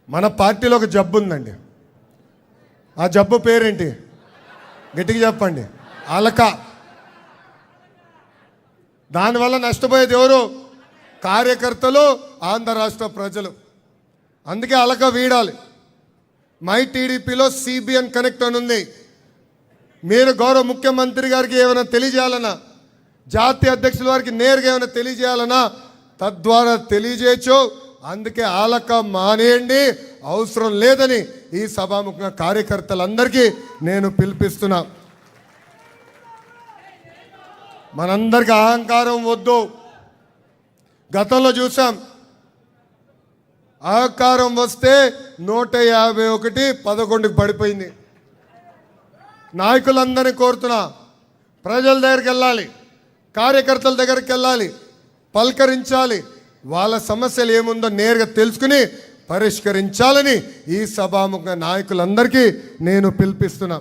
మన పార్టీలో ఒక జబ్బు ఉందండి. ఆ జబ్బు పేరేంటి? గట్టిగా చెప్పండి. అలక. దానివల్ల నష్టపోయేది ఎవరు? కార్యకర్తలు, ఆంధ్ర రాష్ట్ర ప్రజలు. అందుకే అలక వీడాలి. మై టీడీపీలో సిబిఎన్ కనెక్ట్ అని ఉంది. మీరు గౌరవ ముఖ్యమంత్రి గారికి ఏమైనా తెలియజేయాలన్నా, జాతీయ అధ్యక్షుల వారికి నేరుగా ఏమైనా తెలియజేయాలన్నా తద్వారా తెలియజేయచ్చు. అందుకే అలక మానేయండి, అవసరం లేదని ఈ సభాముఖంగా కార్యకర్తలందరికీ నేను పిలిపిస్తున్నా. మనందరికీ అహంకారం వద్దు. గతంలో చూసాం, అహంకారం వస్తే 151 11కి పడిపోయింది. నాయకులందరినీ కోరుతున్నా, ప్రజల దగ్గరికి వెళ్ళాలి, కార్యకర్తల దగ్గరికి వెళ్ళాలి, పలకరించాలి, వాళ్ళ సమస్యలు ఏముందో నేరుగా తెలుసుకుని పరిష్కరించాలని ఈ సభాముఖ నాయకులందరికీ నేను పిలిపిస్తున్నా.